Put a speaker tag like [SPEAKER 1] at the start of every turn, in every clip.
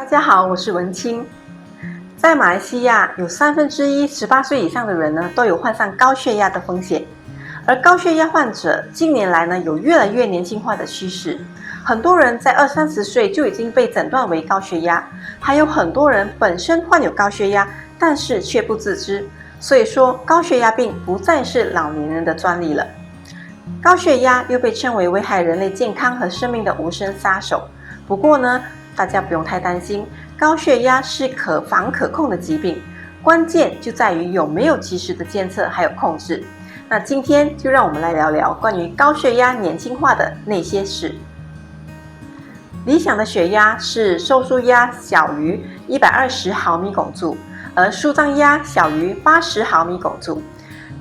[SPEAKER 1] 大家好，我是文清。在马来西亚，有1/3 18岁以上的人呢，都有患上高血压的风险。而高血压患者近年来呢，有越来越年轻化的趋势。很多人在20-30岁就已经被诊断为高血压，还有很多人本身患有高血压，但是却不自知。所以说，高血压病不再是老年人的专利了。高血压又被称为危害人类健康和生命的无声杀手。不过呢，大家不用太担心，高血压是可防可控的疾病，关键就在于有没有及时的监测还有控制。那今天就让我们来聊聊关于高血压年轻化的那些事。理想的血压是收缩压小于120毫米汞柱，而舒张压小于80毫米汞柱。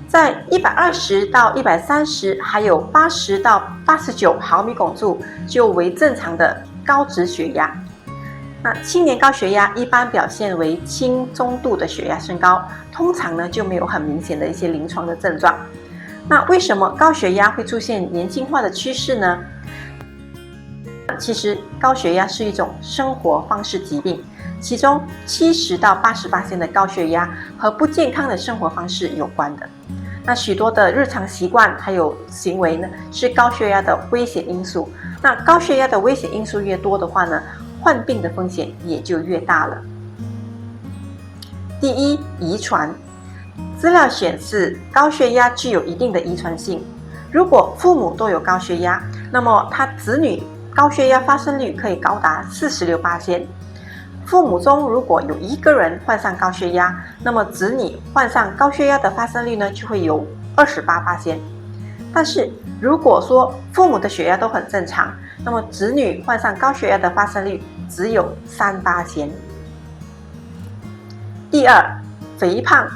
[SPEAKER 1] 在120到130还有80到89毫米汞柱就为正常的高值血压。那青年高血压一般表现为轻中度的血压升高，通常呢就没有很明显的一些临床的症状。那为什么高血压会出现年轻化的趋势呢？其实高血压是一种生活方式疾病，其中70到80%的高血压和不健康的生活方式有关的。那许多的日常习惯还有行为呢，是高血压的危险因素。那高血压的危险因素越多的话呢，患病的风险也就越大了。第一，遗传。资料显示，高血压具有一定的遗传性。如果父母都有高血压，那么他子女高血压发生率可以高达46%。父母中如果有一个人患上高血压，那么子女患上高血压的发生率呢就会有28%。但是如果说父母的血压都很正常，那么子女患上高血压的发生率只有3%。第二，肥胖。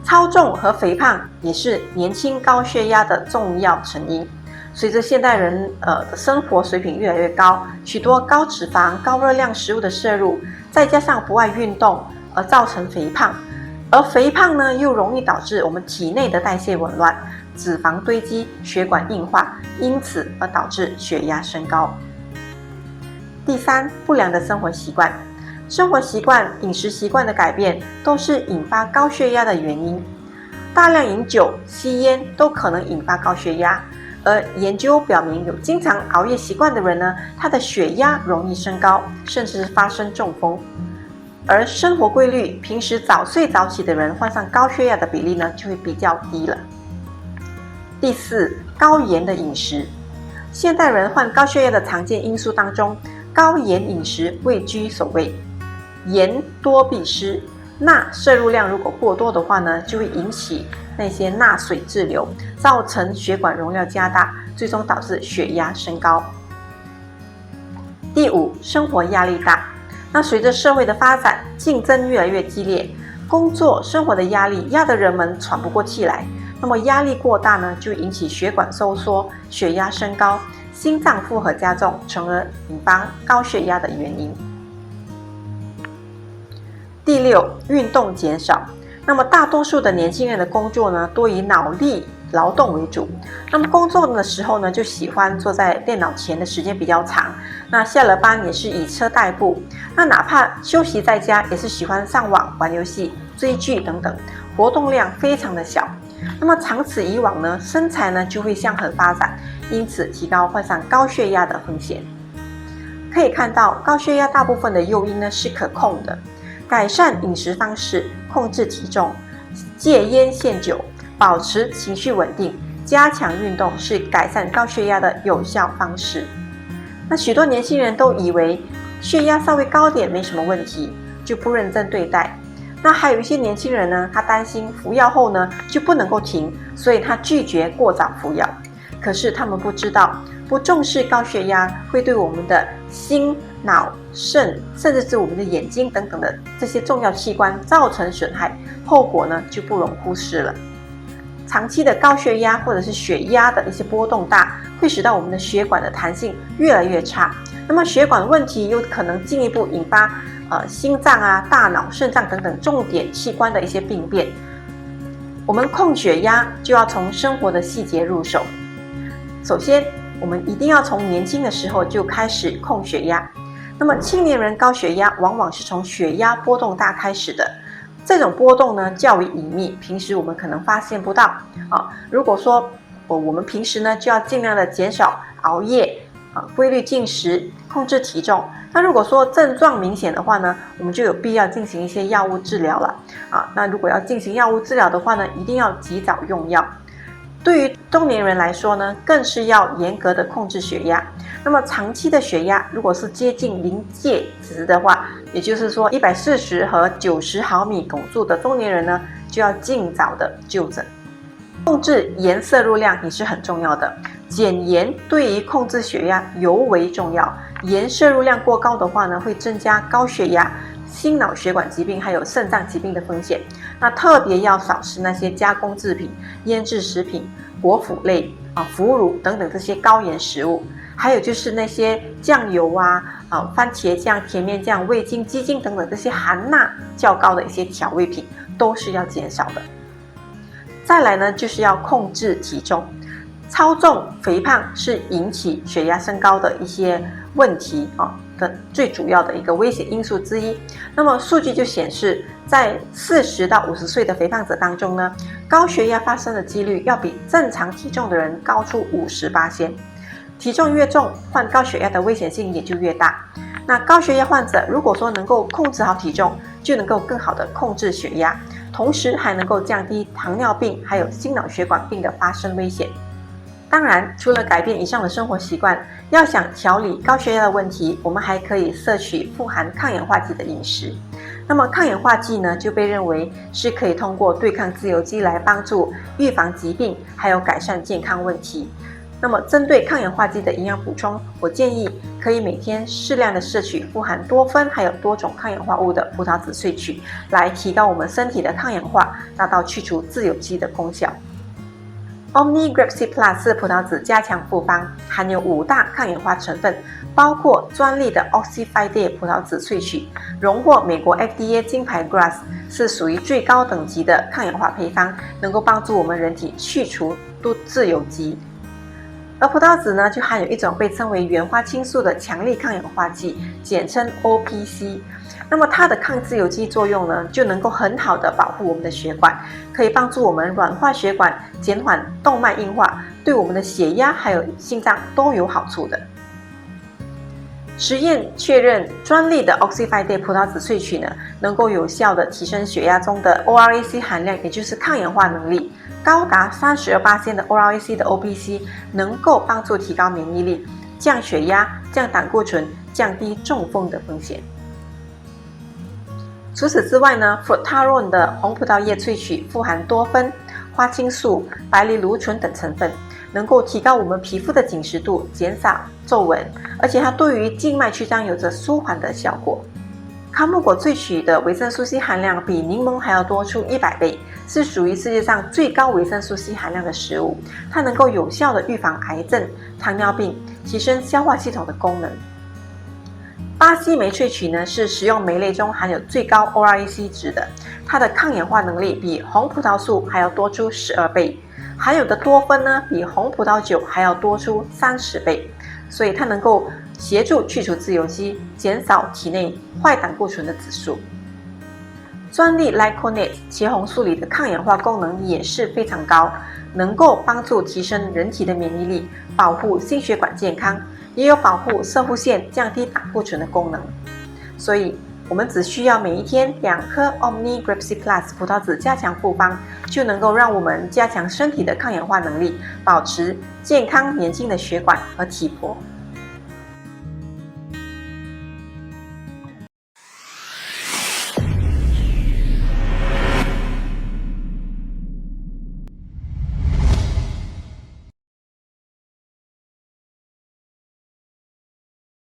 [SPEAKER 1] 超重和肥胖也是年轻高血压的重要成因。随着现代人的生活水平越来越高，许多高脂肪、高热量食物的摄入，再加上不爱运动，而造成肥胖。而肥胖呢，又容易导致我们体内的代谢紊乱，脂肪堆积，血管硬化，因此而导致血压升高。第三，不良的生活习惯。生活习惯、饮食习惯的改变都是引发高血压的原因。大量饮酒、吸烟都可能引发高血压，而研究表明，有经常熬夜习惯的人呢，他的血压容易升高，甚至发生中风。而生活规律、平时早睡早起的人，患上高血压的比例呢，就会比较低了。第四，高盐的饮食。现代人患高血压的常见因素当中，高盐饮食位居首位。盐多必失，钠摄入量如果过多的话呢，就会引起那些钠水滞留，造成血管容量加大，最终导致血压升高。第五，生活压力大。那随着社会的发展，竞争越来越激烈，工作生活的压力压得人们喘不过气来。那么压力过大呢，就引起血管收缩，血压升高，心脏负荷加重，从而引发高血压的原因。第六，运动减少。那么大多数的年轻人的工作呢，多以脑力劳动为主。那么工作的时候呢，就喜欢坐在电脑前的时间比较长。那下了班也是以车代步。那哪怕休息在家，也是喜欢上网、玩游戏、追剧等等，活动量非常的小。那么长此以往呢，身材呢就会向横发展，因此提高患上高血压的风险。可以看到，高血压大部分的诱因呢是可控的。改善饮食方式，控制体重，戒烟限酒，保持情绪稳定，加强运动是改善高血压的有效方式。那许多年轻人都以为血压稍微高点没什么问题，就不认真对待。那还有一些年轻人呢，他担心服药后呢就不能够停，所以他拒绝过早服药。可是他们不知道，不重视高血压会对我们的心、脑、肾，甚至是我们的眼睛等等的这些重要器官造成损害，后果呢就不容忽视了。长期的高血压或者是血压的一些波动大，会使到我们的血管的弹性越来越差。那么血管问题又可能进一步引发心脏啊、大脑、肾脏等等重点器官的一些病变。我们控血压就要从生活的细节入手。首先，我们一定要从年轻的时候就开始控血压。那么青年人高血压往往是从血压波动大开始的，这种波动呢较为隐秘，平时我们可能发现不到如果说我们平时呢就要尽量的减少熬夜规律进食，控制体重。那如果说症状明显的话呢，我们就有必要进行一些药物治疗了那如果要进行药物治疗的话呢，一定要及早用药。对于中年人来说呢，更是要严格的控制血压。那么长期的血压如果是接近临界值的话，也就是说140和90毫米汞柱的中年人呢，就要尽早的就诊。控制盐摄入量也是很重要的，减盐对于控制血压尤为重要。盐摄入量过高的话呢，会增加高血压、心脑血管疾病还有肾脏疾病的风险。那特别要少吃那些加工制品、腌制食品、果脯类腐乳等等这些高盐食物。还有就是那些酱油番茄酱、甜面酱、味精、鸡精等等这些含钠较高的一些调味品都是要减少的。再来呢，就是要控制体重。超重、肥胖是引起血压升高的一些问题的最主要的一个危险因素之一。那么数据就显示，在40到50岁的肥胖者当中呢，高血压发生的几率要比正常体重的人高出50%。体重越重，患高血压的危险性也就越大。那高血压患者如果说能够控制好体重，就能够更好的控制血压，同时还能够降低糖尿病还有心脑血管病的发生危险。当然，除了改变以上的生活习惯，要想调理高血压的问题，我们还可以摄取富含抗氧化剂的饮食。那么抗氧化剂呢，就被认为是可以通过对抗自由基来帮助预防疾病，还有改善健康问题。那么针对抗氧化剂的营养补充，我建议可以每天适量的摄取富含多酚还有多种抗氧化物的葡萄籽萃取，来提高我们身体的抗氧化，达到去除自由基的功效。Omni Grape Seed Plus 是葡萄籽加强复方，含有5大抗氧化成分，包括专利的 Oxyfide 葡萄籽萃取，荣获美国 FDA 金牌 GRAS， 是属于最高等级的抗氧化配方，能够帮助我们人体去除自由基。而葡萄籽呢，就含有一种被称为原花青素的强力抗氧化剂，简称 OPC。那么它的抗自由基作用呢，就能够很好的保护我们的血管，可以帮助我们软化血管，减缓动脉硬化，对我们的血压还有心脏都有好处的。实验确认，专利的 Oxyfide 葡萄籽萃取呢，能够有效的提升血压中的 ORAC 含量，也就是抗氧化能力。高达32%的 ORAC 的 OPC 能够帮助提高免疫力，降血压、降胆固醇，降低中风的风险。除此之外呢 ，Frutarome 的红葡萄叶萃取富含多酚、花青素、白藜芦醇等成分，能够提高我们皮肤的紧实度，减少皱纹，而且它对于静脉曲张有着舒缓的效果。康木果萃取的维生素 C 含量比柠檬还要多出100倍，是属于世界上最高维生素 C 含量的食物。它能够有效的预防癌症、糖尿病，提升消化系统的功能。巴西莓萃取呢，是食用莓类中含有最高 ORAC 值的，它的抗氧化能力比红葡萄素还要多出12倍，含有的多酚呢，比红葡萄酒还要多出30倍，所以它能够协助去除自由基，减少体内坏胆固醇的指数。专利 Lyconate 茄红素里的抗氧化功能也是非常高，能够帮助提升人体的免疫力，保护心血管健康，也有保护射护腺、降低胆固醇的功能。所以我们只需要每一天2颗 Omni Grape Seed Plus 葡萄籽加强复方，就能够让我们加强身体的抗氧化能力，保持健康年轻的血管和体魄。